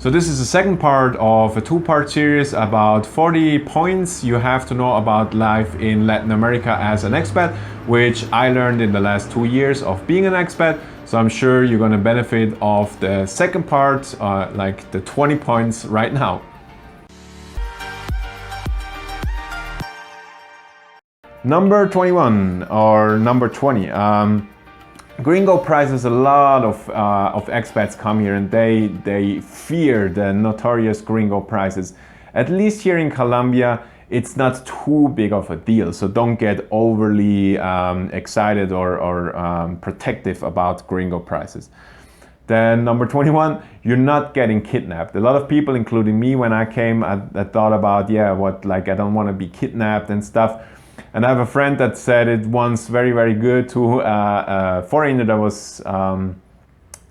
So this is the second part of a two-part series about 40 points you have to know about life in Latin America as an expat, which I learned in the last 2 years of being an expat. So I'm sure you're going to benefit of the second part, like the 20 points right now. Number 21 or number 20. Gringo Prices, a lot of expats come here and they fear the notorious Gringo Prices. At least here in Colombia, it's not too big of a deal, so don't get overly excited or protective about Gringo Prices. Then number 21, you're not getting kidnapped. A lot of people, including me, when I came, I thought about, yeah, I don't want to be kidnapped and stuff. And I have a friend that said it once very, very good to a foreigner that was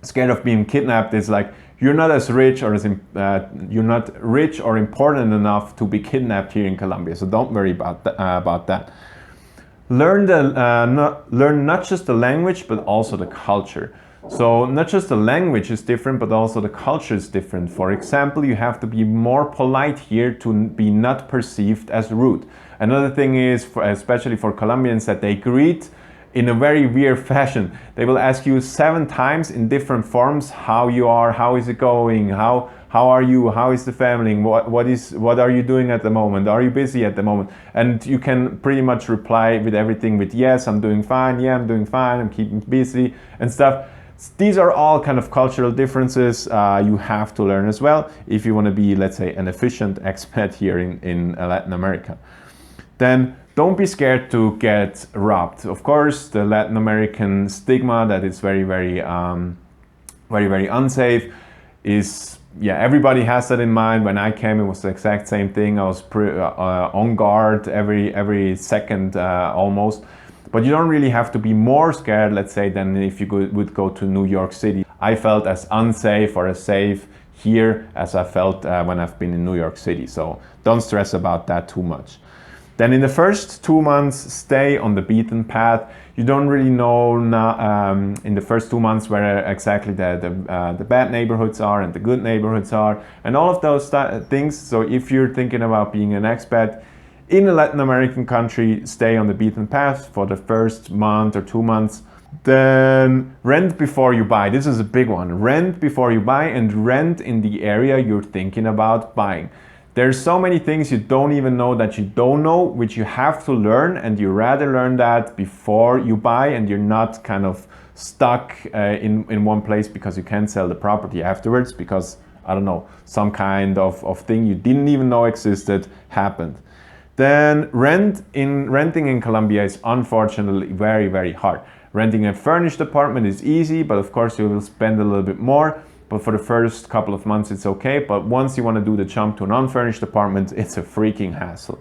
scared of being kidnapped. It's like, you're not as rich or you're not rich or important enough to be kidnapped here in Colombia. So don't worry about that. Learn not just the language, but also the culture. So not just the language is different, but also the culture is different. For example, you have to be more polite here to be not perceived as rude. Another thing is, especially for Colombians, that they greet in a very weird fashion. They will ask you 7 times in different forms how you are, how is it going, how are you, how is the family, what are you doing at the moment, are you busy at the moment? And you can pretty much reply with everything with yes, I'm doing fine, yeah, I'm doing fine, I'm keeping busy and stuff. These are all kind of cultural differences you have to learn as well if you want to be, let's say, an efficient expat here in Latin America. Then don't be scared to get robbed. Of course, the Latin American stigma that is very, very unsafe is, yeah, everybody has that in mind. When I came, it was the exact same thing. I was on guard every second almost. But you don't really have to be more scared, let's say, than if you would go to New York City. I felt as unsafe or as safe here as I felt when I've been in New York City. So don't stress about that too much. Then in the first 2 months, stay on the beaten path. You don't really know in the first 2 months where exactly the bad neighborhoods are and the good neighborhoods are and all of those things. So if you're thinking about being an expat in a Latin American country, stay on the beaten path for the first month or 2 months. Then rent before you buy. This is a big one. Rent before you buy, and rent in the area you're thinking about buying. There's so many things you don't even know that you don't know, which you have to learn, and you rather learn that before you buy, and you're not kind of stuck in one place because you can't sell the property afterwards because, I don't know, some kind of thing you didn't even know existed happened. Then renting in Colombia is unfortunately very, very hard. Renting a furnished apartment is easy, but of course you will spend a little bit more. But for the first couple of months it's okay. But once you want to do the jump to an unfurnished apartment, it's a freaking hassle.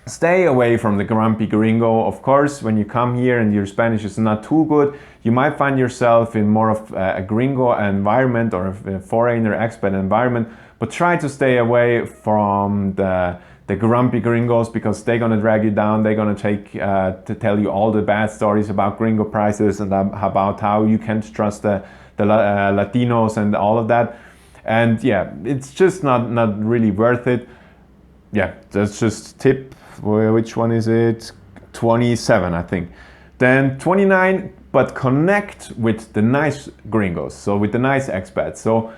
Stay away from the grumpy gringo. Of course, when you come here and your Spanish is not too good, you might find yourself in more of a gringo environment or a foreigner expat environment. But try to stay away from the grumpy gringos, because they're gonna drag you down. They're gonna to tell you all the bad stories about Gringo Prices and about how you can't trust the Latinos and all of that. And yeah, it's just not really worth it. Yeah, that's just tip. Which one is it? 27, I think. Then 29, but connect with the nice gringos, so with the nice expats. So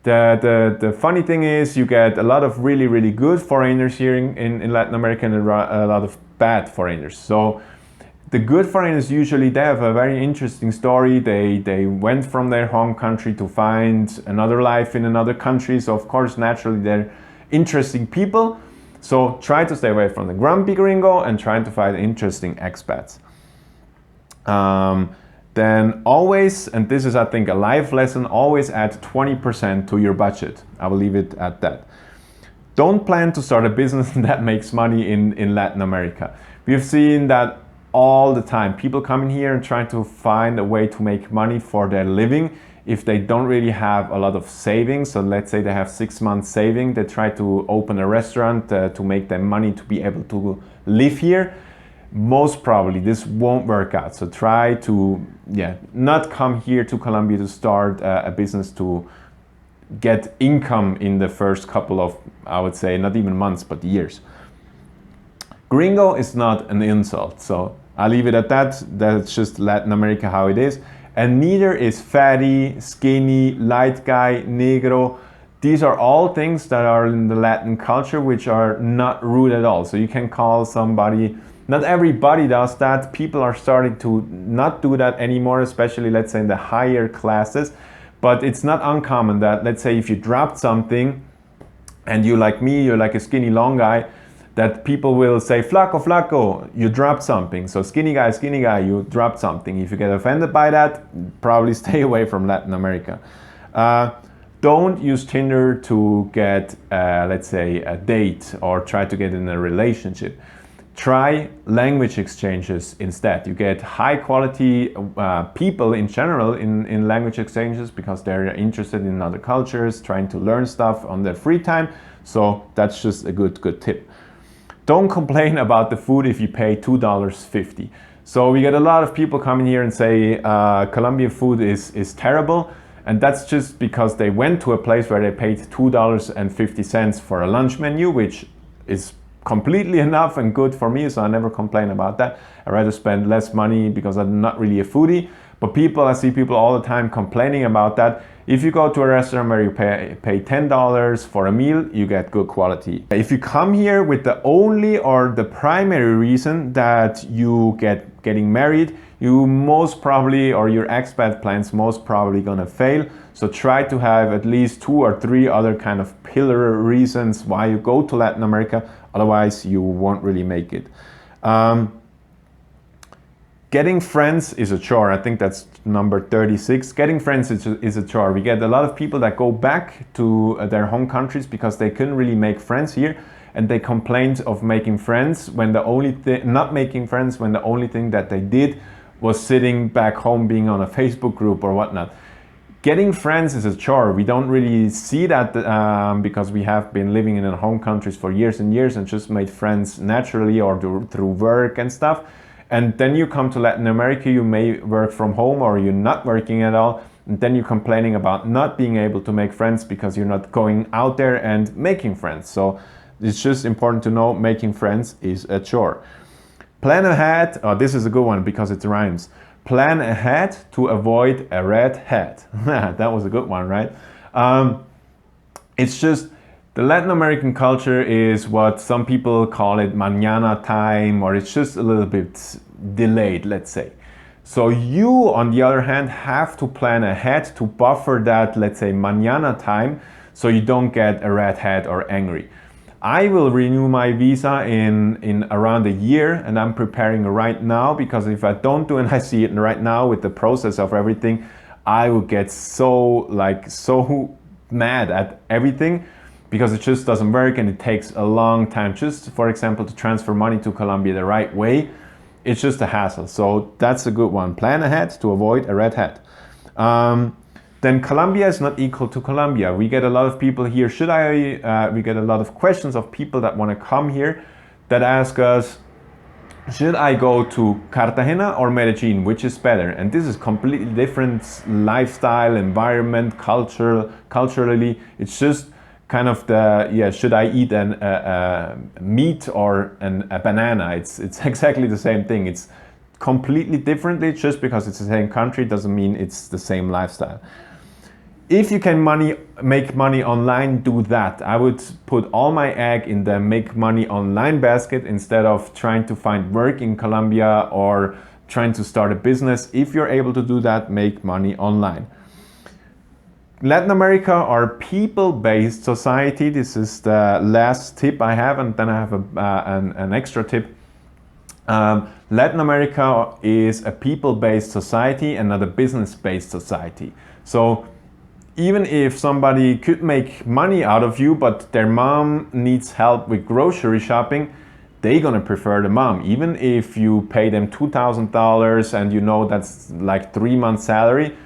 the funny thing is, you get a lot of really, really good foreigners here in Latin America and a lot of bad foreigners. So the good foreigners, usually they have a very interesting story. They went from their home country to find another life in another country. So of course, naturally, they're interesting people. So try to stay away from the grumpy gringo and try to find interesting expats. Then always, and this is I think a life lesson, always add 20% to your budget. I will leave it at that. Don't plan to start a business that makes money in Latin America. We've seen that all the time. People coming here and trying to find a way to make money for their living if they don't really have a lot of savings. So let's say they have 6 months saving, they try to open a restaurant to make them money to be able to live here. Most probably this won't work out. So try to not come here to Colombia to start a business to get income in the first couple of, I would say, not even months, but years. Gringo is not an insult, so I'll leave it at that. That's just Latin America how it is. And neither is fatty, skinny, light guy, negro. These are all things that are in the Latin culture which are not rude at all. So you can call somebody, not everybody does that. People are starting to not do that anymore, especially let's say in the higher classes. But it's not uncommon that, let's say if you dropped something and you like me, you're like a skinny long guy, that people will say, flaco, flaco, you dropped something. So skinny guy, you dropped something. If you get offended by that, probably stay away from Latin America. Don't use Tinder to get, let's say, a date or try to get in a relationship. Try language exchanges instead. You get high quality people in general in language exchanges because they're interested in other cultures, trying to learn stuff on their free time. So that's just a good tip. Don't complain about the food if you pay $2.50. So we get a lot of people coming here and say Colombian food is terrible. And that's just because they went to a place where they paid $2.50 for a lunch menu, which is completely enough and good for me, so I never complain about that. I rather spend less money because I'm not really a foodie. But I see people all the time complaining about that. If you go to a restaurant where you pay $10 for a meal, you get good quality. If you come here with the only or the primary reason that you getting married, you most probably, or your expat plans most probably gonna fail. So try to have at least 2 or 3 other kind of pillar reasons why you go to Latin America. Otherwise, you won't really make it. Getting friends is a chore. I think that's number 36. Getting friends is a chore. We get a lot of people that go back to their home countries because they couldn't really make friends here, and they complained of making friends when the only not making friends when the only thing that they did was sitting back home being on a Facebook group or whatnot. Getting friends is a chore. We don't really see that because we have been living in our home countries for years and years and just made friends naturally or through work and stuff. And then you come to Latin America, you may work from home or you're not working at all. And then you're complaining about not being able to make friends because you're not going out there and making friends. So it's just important to know making friends is a chore. Plan ahead. Oh, this is a good one because it rhymes. Plan ahead to avoid a red hat. That was a good one, right? It's just the Latin American culture is what some people call it mañana time, or it's just a little bit delayed, let's say. So you, on the other hand, have to plan ahead to buffer that, let's say, mañana time, so you don't get a red hat or angry. I will renew my visa in around a year, and I'm preparing right now, because if I don't do it, and I see it right now with the process of everything, I will get so mad at everything, because it just doesn't work and it takes a long time. Just for example, to transfer money to Colombia the right way, it's just a hassle. So that's a good one. Plan ahead to avoid a red hat. Then Colombia is not equal to Colombia. We get a lot of people here. We get a lot of questions of people that want to come here that ask us, should I go to Cartagena or Medellin? Which is better? And this is completely different lifestyle, environment, culturally. It's just kind of should I eat a meat or a banana? It's exactly the same thing. It's completely differently. Just because it's the same country doesn't mean it's the same lifestyle. If you can make money online, do that. I would put all my egg in the make money online basket instead of trying to find work in Colombia or trying to start a business. If you're able to do that, make money online. Latin America are people-based society. This is the last tip I have, and then I have an extra tip. Latin America is a people-based society and not a business-based society. So even if somebody could make money out of you, but their mom needs help with grocery shopping, they're gonna prefer the mom. Even if you pay them $2,000 and you know that's like 3 months salary,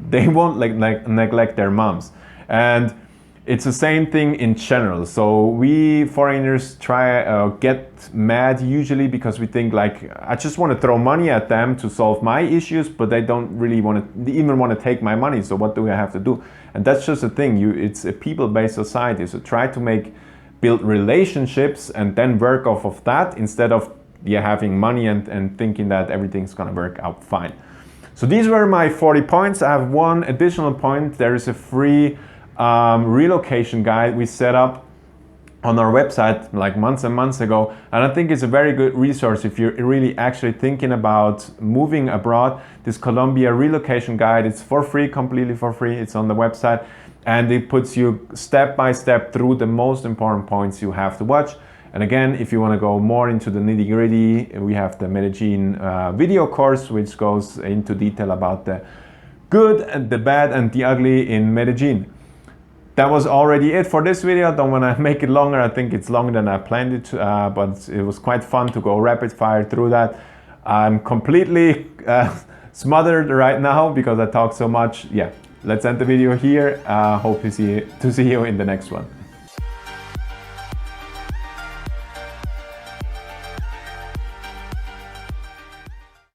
they won't neglect their moms. And it's the same thing in general. So we foreigners get mad usually because we think like, I just want to throw money at them to solve my issues, but they don't really even want to take my money. So what do I have to do? And that's just the thing, it's a people-based society, so try to build relationships and then work off of that instead of having money and thinking that everything's gonna work out fine. So these were my 40 points. I have one additional point. There is a free relocation guide we set up on our website like months and months ago, and I think it's a very good resource if you're really actually thinking about moving abroad. This Colombia relocation guide, it's for free, completely for free. It's on the website, and it puts you step by step through the most important points you have to watch. And again, if you want to go more into the nitty-gritty, we have the Medellin video course, which goes into detail about the good and the bad and the ugly in Medellin. That was already it for this video. I don't want to make it longer. I think it's longer than I planned it, but it was quite fun to go rapid fire through that. I'm completely smothered right now because I talk so much. Yeah, let's end the video here. Hope to see you in the next one.